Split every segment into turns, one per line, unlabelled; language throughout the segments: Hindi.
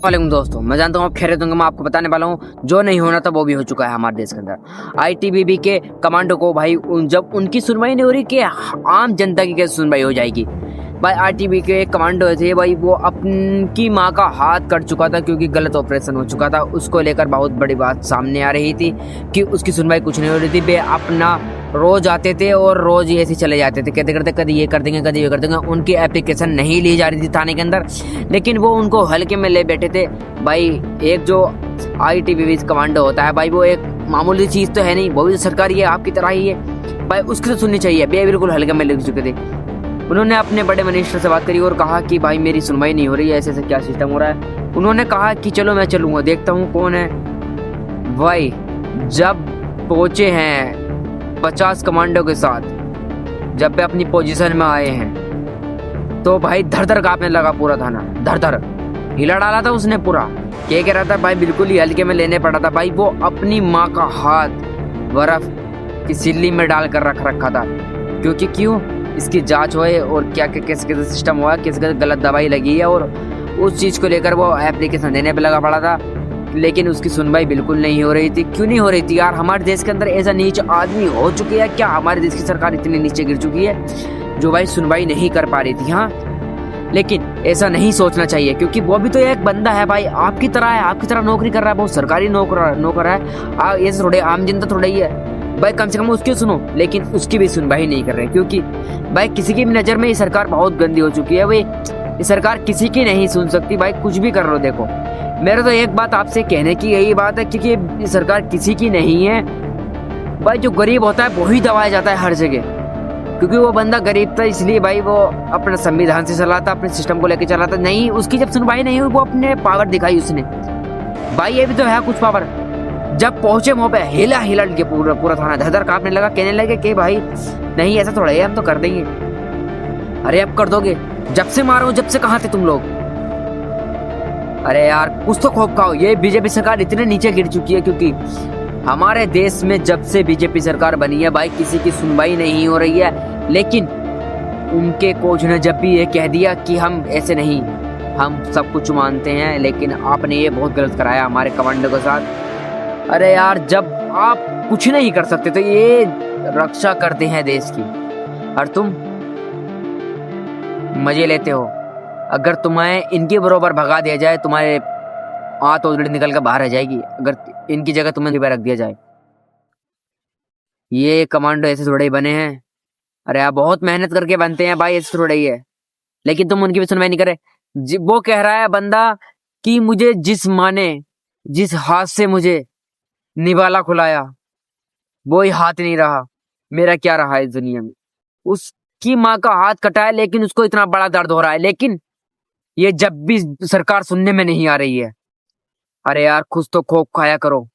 वालेकुम दोस्तों, मैं जानता हूँ आप खैरियत होंगे। मैं आपको बताने वाला हूँ जो नहीं होना था वो भी हो चुका है हमारे देश के अंदर। आईटीबीपी के कमांडो को भाई जब उनकी सुनवाई नहीं हो रही कि आम जनता की कैसे सुनवाई हो जाएगी। भाई आईटीबी के एक कमांडो थे भाई, वो अपनी माँ का हाथ कट चुका था क्योंकि गलत ऑपरेशन हो चुका था। उसको लेकर बहुत बड़ी बात सामने आ रही थी कि उसकी सुनवाई कुछ नहीं हो रही थी। वे अपना रोज आते थे और रोज ही ऐसे चले जाते थे, कहते करते कभी ये कर देंगे कभी ये कर देंगे। उनकी एप्लीकेशन नहीं ली जा रही थी थाने के अंदर, लेकिन वो उनको हल्के में ले बैठे थे। भाई एक जो आईटीबीपी कमांडो होता है भाई, वो एक मामूली चीज़ तो है नहीं, वो भी सरकारी है, आपकी तरह ही है भाई। उसकी तो सुननी चाहिए। वे बिल्कुल हल्के में ले चुके थे। उन्होंने अपने बड़े मिनिस्टर से बात करी और कहा कि भाई मेरी सुनवाई नहीं हो रही है, ऐसे ऐसे क्या सिस्टम हो रहा है। उन्होंने कहा कि चलो मैं चलूँगा, देखता हूँ कौन है। भाई जब पहुँचे हैं 50 कमांडो के साथ, जब वे अपनी पोजीशन में आए हैं तो भाई धर धर कांपने लगा पूरा थाना। धर धर हिला डाला था उसने पूरा। क्या कह रहा था भाई, बिल्कुल ही हल्के में लेने पड़ा था भाई। वो अपनी माँ का हाथ बर्फ की सिल्ली में डाल कर रख रखा था, क्योंकि क्यों इसकी जांच होए और क्या क्या कैसे कैसे सिस्टम हुआ, किस गलत दवाई लगी है, और उस चीज़ को लेकर वो एप्लीकेशन देने पे लगा पड़ा था। लेकिन उसकी सुनवाई बिल्कुल नहीं हो रही थी। क्यों नहीं हो रही थी यार? हमारे देश के अंदर ऐसा नीच आदमी हो चुके हैं क्या? हमारे देश की सरकार इतनी नीचे गिर चुकी है जो भाई सुनवाई नहीं कर पा रही थी। हाँ, लेकिन ऐसा नहीं सोचना चाहिए, क्योंकि वो भी तो एक बंदा है भाई, आपकी तरह है, आपकी तरह नौकरी कर रहा है, बहुत सरकारी नौकर है। ये थोड़े आम जनता थोड़ा ही है भाई, कम से कम उसकी सुनो। लेकिन उसकी भी सुनवाई नहीं कर रहे, क्योंकि भाई किसी की भी नज़र में ये सरकार बहुत गंदी हो चुकी है। भाई ये सरकार किसी की नहीं सुन सकती भाई, कुछ भी कर लो। देखो, मेरा तो एक बात आपसे कहने की यही बात है, क्योंकि ये सरकार किसी की नहीं है भाई। जो गरीब होता है वही दबाया जाता है हर जगह, क्योंकि वो बंदा गरीब था, इसलिए भाई वो अपने संविधान से चलाता, अपने सिस्टम को लेकर चलाता। नहीं, उसकी जब सुनवाई नहीं हुई, वो अपने पावर दिखाई उसने भाई। ये भी तो है कुछ पावर। जब पहुंचे वहां पे हिला हिला के पूरा थाना धर धर कांपने लगा, कहने लगे कि भाई नहीं ऐसा थोड़ा है, हम तो कर देंगे। अरे अब कर दोगे? जब से मारो, जब से कहाँ थे तुम लोग? अरे यार कुछ तो खौफ खाओ। ये बीजेपी सरकार इतने नीचे गिर चुकी है, क्योंकि हमारे देश में जब से बीजेपी सरकार बनी है भाई, किसी की सुनवाई नहीं हो रही है। लेकिन उनके कोच ने जब भी ये कह दिया कि हम ऐसे नहीं, हम सब कुछ मानते हैं, लेकिन आपने ये बहुत गलत कराया हमारे कमांडो के साथ। अरे यार, जब आप कुछ नहीं कर सकते तो ये रक्षा करते हैं देश की, और तुम मजे लेते हो। अगर तुम्हें इनके बरोबर भगा दिया जाए, तुम्हारे आंत ऑलरेडी निकल कर बाहर आ जाएगी अगर इनकी जगह तुम्हें रख दिया जाए। ये कमांडो ऐसे थोड़े ही बने हैं। अरे आप बहुत मेहनत करके बनते हैं भाई, ऐसे थोड़े ही है। लेकिन तुम उनकी भी सुनवाई नहीं करे। वो कह रहा है बंदा कि मुझे जिस माँ ने जिस हाथ से मुझे निवाला खुलाया, वो ही हाथ नहीं रहा, मेरा क्या रहा इस दुनिया में। उसकी माँ का हाथ कटा है, लेकिन उसको इतना बड़ा दर्द हो रहा है। लेकिन ये जब भी सरकार सुनने में नहीं आ रही है। अरे यार कुछ तो खौफ खाया करो।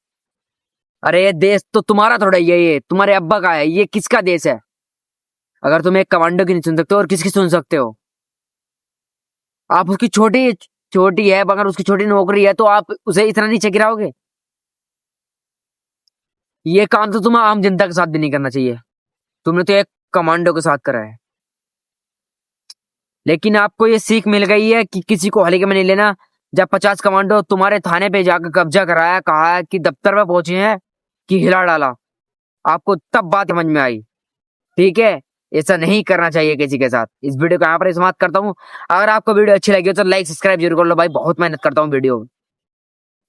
अरे ये देश तो तुम्हारा थोड़ा ही है, ये तुम्हारे अब्बा का है। ये किसका देश है? अगर तुम एक कमांडो की नहीं सुन सकते और किसकी सुन सकते हो? आप उसकी छोटी छोटी है, अगर उसकी छोटी नौकरी है तो आप उसे इतना नीचे गिराओगे? ये काम तो तुम्हें आम जनता के साथ भी नहीं करना चाहिए। तुमने तो एक कमांडो के साथ करा है। लेकिन आपको ये सीख मिल गई है कि किसी को हल्के में नहीं लेना। जब 50 कमांडो तुम्हारे थाने पे जाकर कब्जा कराया, कहा है कि दफ्तर में पहुंचे हैं, कि हिला डाला, आपको तब बात समझ में आई। ठीक है, ऐसा नहीं करना चाहिए किसी के साथ। इस वीडियो को यहाँ पर समाप्त करता हूँ। अगर आपको वीडियो अच्छी लगी हो तो लाइक सब्सक्राइब जरूर कर लो भाई, बहुत मेहनत करता हूँ वीडियो।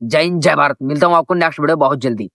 जय हिंद, जय भारत। मिलता हूँ आपको नेक्स्ट वीडियो बहुत जल्दी।